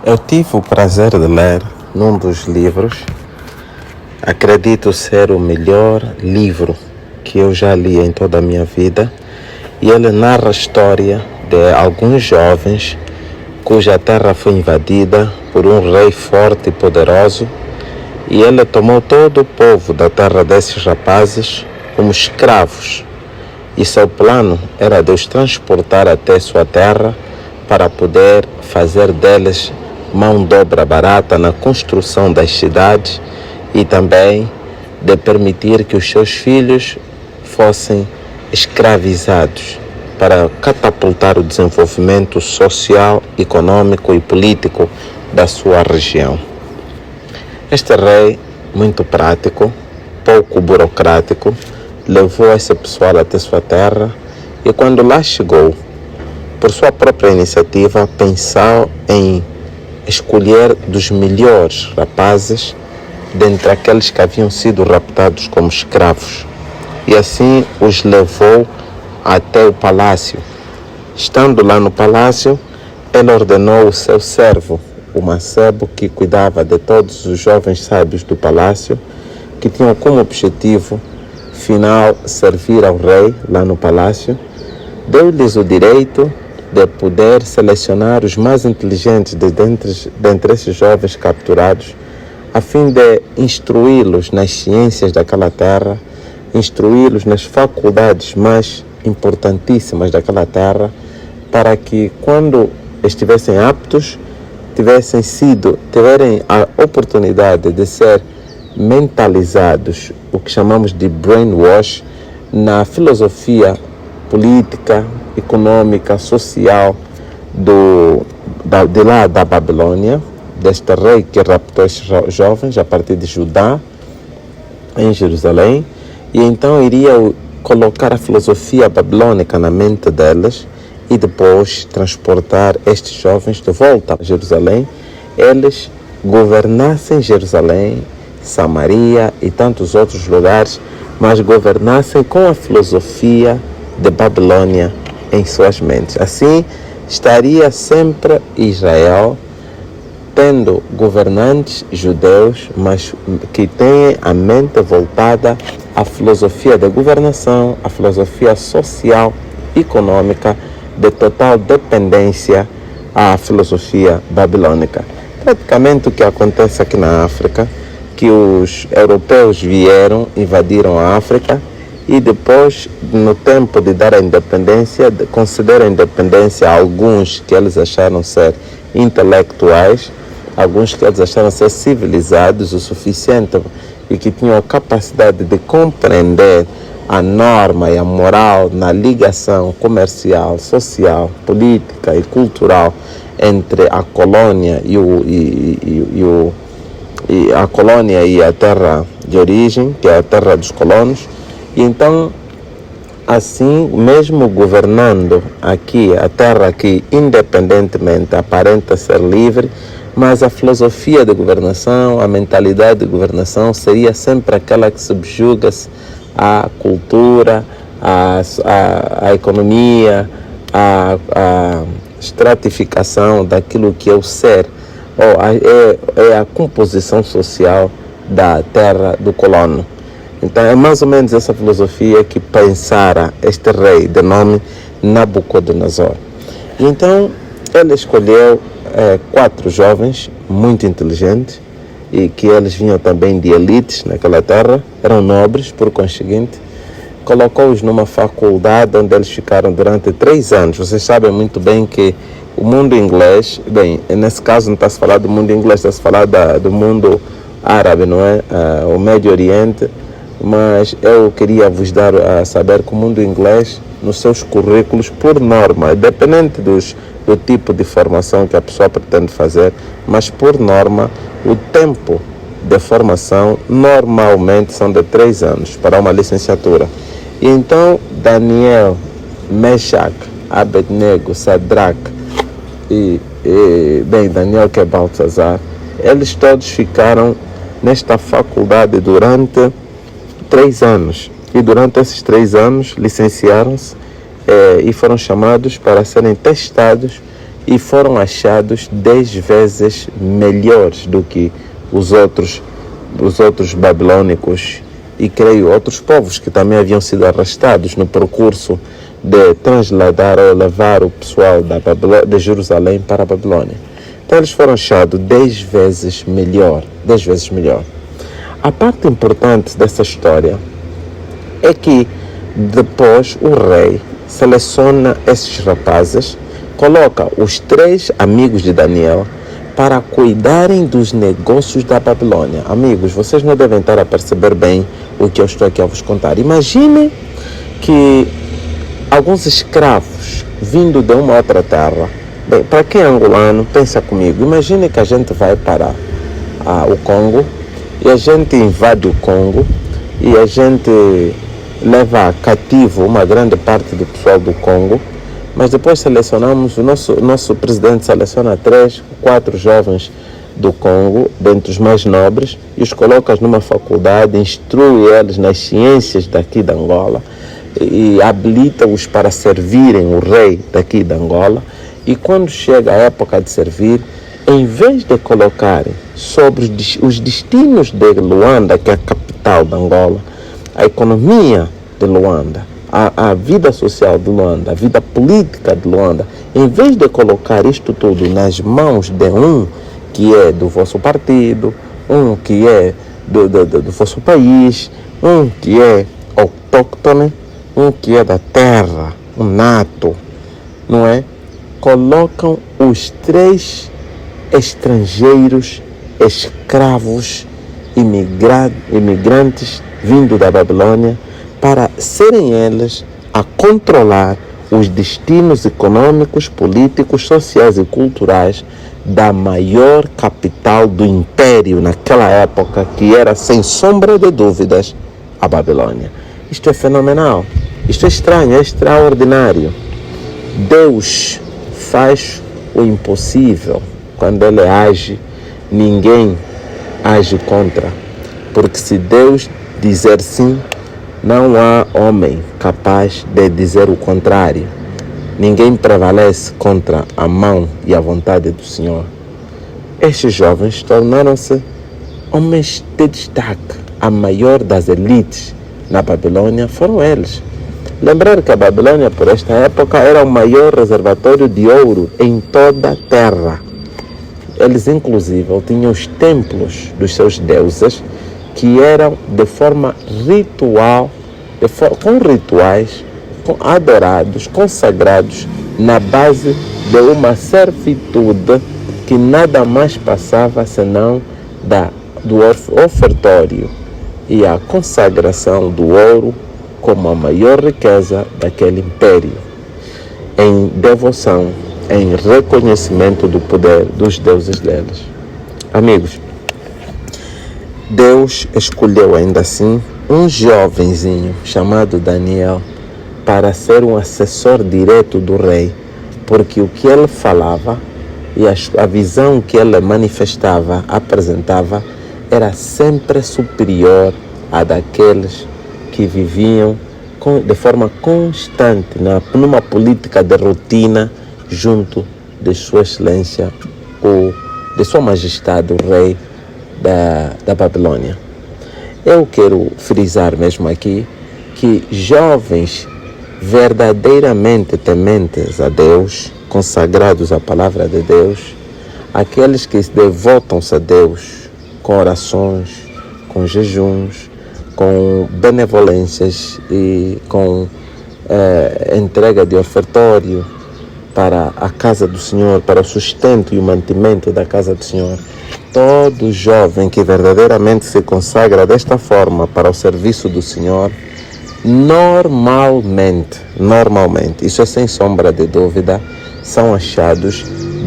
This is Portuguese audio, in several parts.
Eu tive o prazer de ler num dos livros, acredito ser o melhor livro que eu já li em toda a minha vida, e ele narra a história de alguns jovens cuja terra foi invadida por um rei forte e poderoso, e ele tomou todo o povo da terra desses rapazes como escravos, e seu plano era de os transportar até sua terra para poder fazer deles mão de obra barata na construção das cidades e também de permitir que os seus filhos fossem escravizados para catapultar o desenvolvimento social, econômico e político da sua região. Este rei, muito prático, pouco burocrático, levou esse pessoal até sua terra e quando lá chegou, por sua própria iniciativa, pensou em escolher dos melhores rapazes dentre aqueles que haviam sido raptados como escravos, e assim os levou até o palácio. Estando lá no palácio, ele ordenou o seu servo, o mancebo, que cuidava de todos os jovens sábios do palácio, que tinham como objetivo final servir ao rei lá no palácio, deu-lhes o direito de poder selecionar os mais inteligentes dentre esses jovens capturados, a fim de instruí-los nas ciências daquela terra, instruí-los nas faculdades mais importantíssimas daquela terra, para que quando estivessem aptos, tiverem a oportunidade de ser mentalizados, o que chamamos de brainwash, na filosofia política, econômica, social de lá da Babilônia, deste rei que raptou esses jovens a partir de Judá, em Jerusalém, e então iria colocar a filosofia babilônica na mente deles e depois transportar estes jovens de volta a Jerusalém. Eles governassem Jerusalém, Samaria e tantos outros lugares, mas governassem com a filosofia de Babilônia em suas mentes. Assim, estaria sempre Israel tendo governantes judeus, mas que têm a mente voltada à filosofia de governação, à filosofia social, econômica, de total dependência à filosofia babilônica. Praticamente o que acontece aqui na África, que os europeus vieram, invadiram a África e depois, no tempo de dar a independência, concederam a independência a alguns que eles acharam ser intelectuais, alguns que eles acharam ser civilizados o suficiente e que tinham a capacidade de compreender a norma e a moral na ligação comercial, social, política e cultural entre a colônia a colônia e a terra de origem, que é a terra dos colonos. E então, assim, mesmo governando aqui, a terra que independentemente aparenta ser livre, mas a filosofia de governação, a mentalidade de governação seria sempre aquela que subjuga-se à cultura, à economia, à estratificação daquilo que é o ser, ou é a composição social da terra do colono. Então é mais ou menos essa filosofia que pensara este rei de nome Nabucodonosor. E então ele escolheu 4 jovens muito inteligentes e que eles vinham também de elites naquela terra, eram nobres por conseguinte, colocou-os numa faculdade onde eles ficaram durante 3 anos. Vocês sabem muito bem que o mundo inglês, bem, nesse caso não está-se a falar do mundo inglês, está-se a falar do mundo árabe, não é? O Médio Oriente, mas eu queria vos dar a saber que o mundo inglês, nos seus currículos, por norma, dependente do tipo de formação que a pessoa pretende fazer, mas por norma, o tempo de formação normalmente são de 3 anos para uma licenciatura. E então Daniel, Meshach, Abednego, Sadraque Daniel, que é Baltazar, eles todos ficaram nesta faculdade durante 3 anos. E durante esses 3 anos licenciaram-se e foram chamados para serem testados e foram achados 10 vezes melhores do que os outros babilônicos e creio outros povos que também haviam sido arrastados no percurso de trasladar ou levar o pessoal de Jerusalém para a Babilônia. Então eles foram achados 10 vezes melhor. A parte importante dessa história é que depois o rei seleciona esses rapazes, coloca os 3 amigos de Daniel para cuidarem dos negócios da Babilônia. Amigos, vocês não devem estar a perceber bem o que eu estou aqui a vos contar. Imagine que alguns escravos vindo de uma outra terra. Bem, para quem é angolano, pensa comigo. Imagine que a gente vai para o Congo e a gente invade o Congo e a gente leva cativo uma grande parte do pessoal do Congo, mas depois selecionamos, o nosso presidente seleciona 3, 4 jovens do Congo, dentre os mais nobres, e os coloca numa faculdade, instrui eles nas ciências daqui da Angola e habilita-os para servirem o rei daqui da Angola. E quando chega a época de servir, em vez de colocarem sobre os destinos de Luanda, que é a capital da Angola, a economia de Luanda, a vida social de Luanda, a vida política de Luanda, em vez de colocar isto tudo nas mãos de um que é do vosso partido, um que é do vosso país, um que é autóctone, um que é da terra, um nato, não é? Colocam os 3 estrangeiros, escravos, imigrantes vindo da Babilônia para serem eles a controlar os destinos econômicos, políticos, sociais e culturais da maior capital do império naquela época, que era, sem sombra de dúvidas, a Babilônia. Isto é fenomenal, isto é estranho, é extraordinário. Deus faz o impossível. Quando Ele age, ninguém age contra. Porque se Deus dizer sim, não há homem capaz de dizer o contrário. Ninguém prevalece contra a mão e a vontade do Senhor. Estes jovens tornaram-se homens de destaque. A maior das elites na Babilônia foram eles. Lembrar que a Babilônia, por esta época, era o maior reservatório de ouro em toda a terra. Eles, inclusive, tinham os templos dos seus deuses, que eram de forma ritual, com rituais, adorados, consagrados, na base de uma servitude que nada mais passava senão do ofertório e a consagração do ouro como a maior riqueza daquele império, em devoção, em reconhecimento do poder dos deuses deles. Amigos, Deus escolheu ainda assim um jovenzinho chamado Daniel para ser um assessor direto do rei, porque o que ele falava e a visão que ele manifestava, apresentava, era sempre superior à daqueles que viviam de forma constante numa política de rotina junto de Sua Excelência, ou de Sua Majestade, o Rei da Babilônia. Eu quero frisar mesmo aqui que jovens verdadeiramente tementes a Deus, consagrados à palavra de Deus, aqueles que devotam-se a Deus com orações, com jejuns, com benevolências e com entrega de ofertório para a casa do Senhor, para o sustento e o mantimento da casa do Senhor. Todo jovem que verdadeiramente se consagra desta forma para o serviço do Senhor, normalmente, isso é sem sombra de dúvida, são achados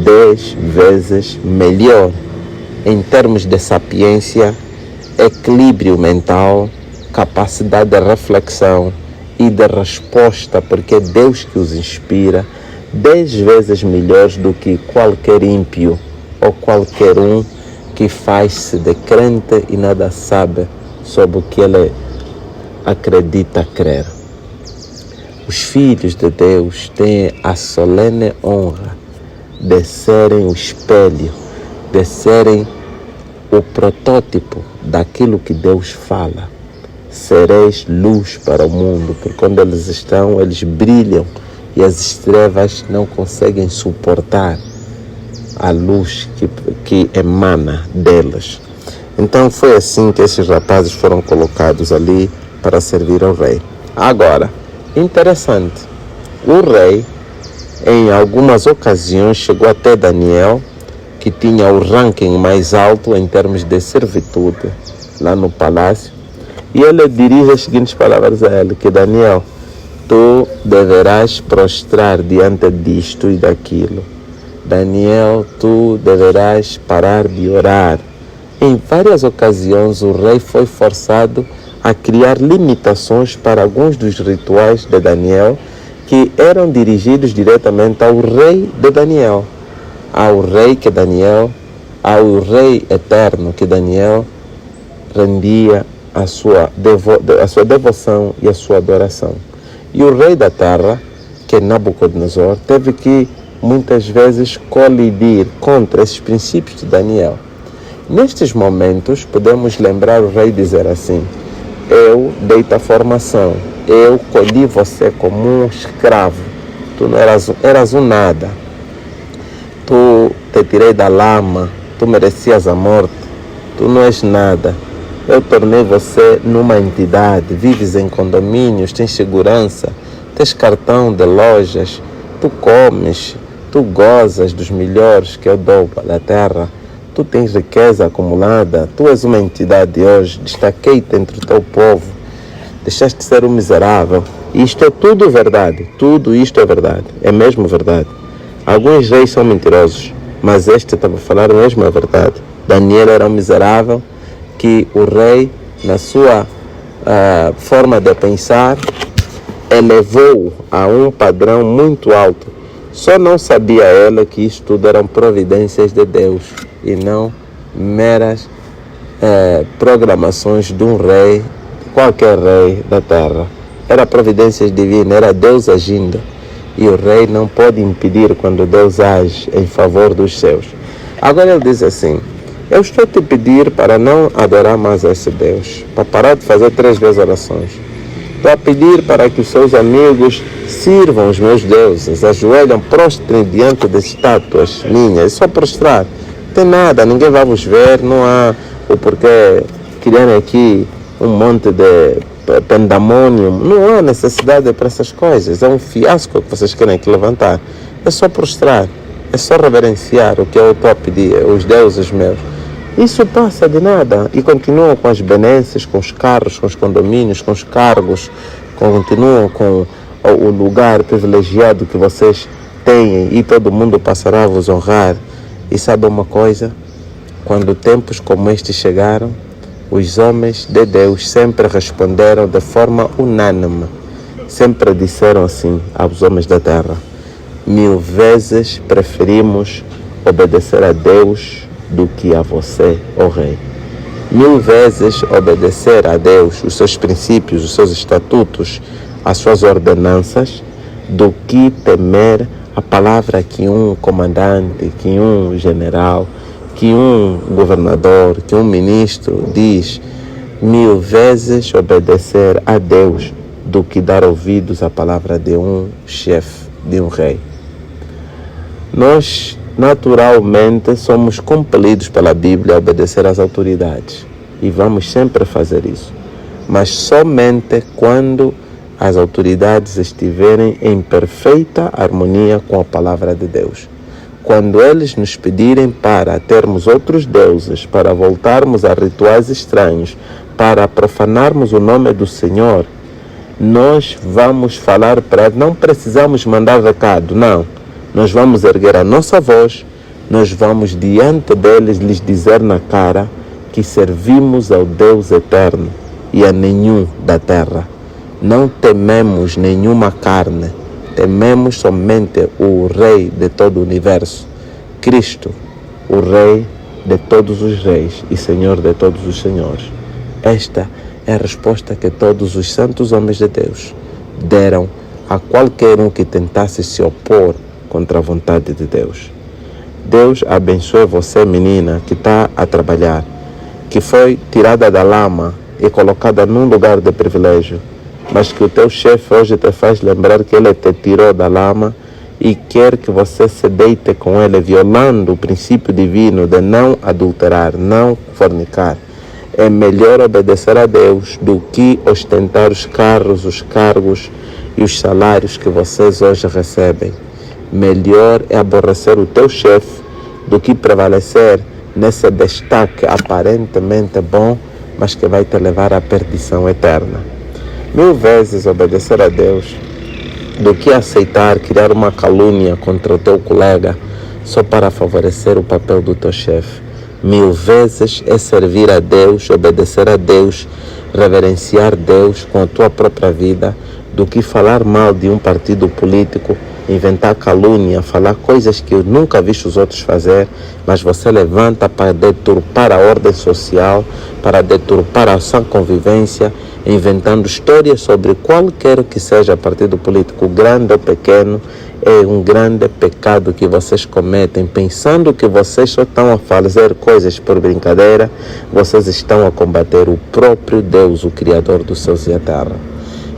10 vezes melhor em termos de sapiência, equilíbrio mental, capacidade de reflexão e de resposta, porque é Deus que os inspira, 10 vezes melhores do que qualquer ímpio ou qualquer um que faz-se de crente e nada sabe sobre o que ele acredita crer. Os filhos de Deus têm a solene honra de serem o espelho, de serem o protótipo daquilo que Deus fala. Sereis luz para o mundo, porque onde eles estão, eles brilham e as trevas não conseguem suportar a luz que emana delas. Então foi assim que esses rapazes foram colocados ali para servir ao rei. Agora, interessante, o rei em algumas ocasiões chegou até Daniel, que tinha o ranking mais alto em termos de servitude lá no palácio, e ele dirige as seguintes palavras a ele, que Daniel, tu deverás prostrar diante disto e daquilo. Daniel, tu deverás parar de orar. Em várias ocasiões o rei foi forçado a criar limitações para alguns dos rituais de Daniel que eram dirigidos diretamente ao rei de Daniel, ao rei eterno que Daniel rendia a sua devoção e a sua adoração. E o rei da terra, que é Nabucodonosor, teve que muitas vezes colidir contra esses princípios de Daniel. Nestes momentos, podemos lembrar o rei dizer assim: eu dei-te a formação, eu colhi você como um escravo, tu não eras um nada, tu te tirei da lama, tu merecias a morte, tu não és nada. Eu tornei você numa entidade, vives em condomínios, tens segurança, tens cartão de lojas, tu comes, tu gozas dos melhores que eu dou da terra, tu tens riqueza acumulada, tu és uma entidade hoje, destaquei-te entre o teu povo, deixaste de ser um miserável. Isto é tudo verdade, tudo isto é verdade, é mesmo verdade. Alguns reis são mentirosos, mas este estava a falar mesmo a verdade. Daniel era um miserável que o rei, na sua forma de pensar, elevou a um padrão muito alto. Só não sabia ela que isto tudo eram providências de Deus e não meras programações de um rei, qualquer rei da terra. Era providências divinas, era Deus agindo. E o rei não pode impedir quando Deus age em favor dos seus. Agora ele diz assim: eu estou a te pedir para não adorar mais a esse Deus, para parar de fazer 3 vezes orações. Estou a pedir para que os seus amigos sirvam os meus deuses, ajoelham, prostrem diante de estátuas minhas. É só prostrar, não tem nada, ninguém vai vos ver, não há o porquê criarem aqui um monte de pandemônio, não há necessidade para essas coisas, é um fiasco que vocês querem aqui levantar. É só prostrar, é só reverenciar o que eu estou a pedir, os deuses meus. Isso passa de nada e continuam com as benesses, com os carros, com os condomínios, com os cargos, continuam com o lugar privilegiado que vocês têm e todo mundo passará a vos honrar. E sabe uma coisa? Quando tempos como estes chegaram, os homens de Deus sempre responderam de forma unânime, sempre disseram assim aos homens da terra: 1000 vezes preferimos obedecer a Deus do que a você, ó rei. 1000 vezes obedecer a Deus, os seus princípios, os seus estatutos, as suas ordenanças, do que temer a palavra que um comandante, que um general, que um governador, que um ministro diz. 1000 vezes obedecer a Deus do que dar ouvidos à palavra de um chefe, de um rei. Nós naturalmente somos compelidos pela Bíblia a obedecer às autoridades e vamos sempre fazer isso, mas somente quando as autoridades estiverem em perfeita harmonia com a palavra de Deus. Quando eles nos pedirem para termos outros deuses, para voltarmos a rituais estranhos, para profanarmos o nome do Senhor, nós vamos falar para eles, não precisamos mandar recado, não. Nós vamos erguer a nossa voz, nós vamos diante deles lhes dizer na cara que servimos ao Deus eterno e a nenhum da terra. Não tememos nenhuma carne, tememos somente o Rei de todo o universo, Cristo, o Rei de todos os reis e Senhor de todos os senhores. Esta é a resposta que todos os santos homens de Deus deram a qualquer um que tentasse se opor contra a vontade de Deus. Deus abençoe você, menina, que está a trabalhar, que foi tirada da lama e colocada num lugar de privilégio, mas que o teu chefe hoje te faz lembrar que ele te tirou da lama e quer que você se deite com ele, violando o princípio divino de não adulterar, não fornicar. É melhor obedecer a Deus do que ostentar os carros, os cargos e os salários que vocês hoje recebem. Melhor é aborrecer o teu chefe do que prevalecer nesse destaque aparentemente bom, mas que vai te levar à perdição eterna. 1000 vezes obedecer a Deus do que aceitar criar uma calúnia contra o teu colega só para favorecer o papel do teu chefe. 1000 vezes é servir a Deus, obedecer a Deus, reverenciar Deus com a tua própria vida, do que falar mal de um partido político, inventar calúnia, falar coisas que eu nunca vi os outros fazer, mas você levanta para deturpar a ordem social, para deturpar a sã convivência, inventando histórias sobre qualquer que seja partido político, grande ou pequeno. É um grande pecado que vocês cometem, pensando que vocês só estão a fazer coisas por brincadeira. Vocês estão a combater o próprio Deus, o Criador dos céus e a terra.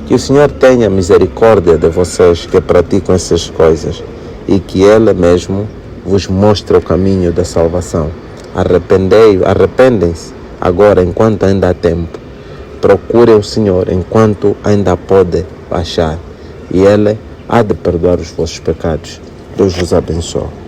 Que o Senhor tenha misericórdia de vocês que praticam essas coisas e que Ele mesmo vos mostre o caminho da salvação. Arrependem-se agora enquanto ainda há tempo. Procurem o Senhor enquanto ainda pode achar, e Ele há de perdoar os vossos pecados. Deus vos abençoe.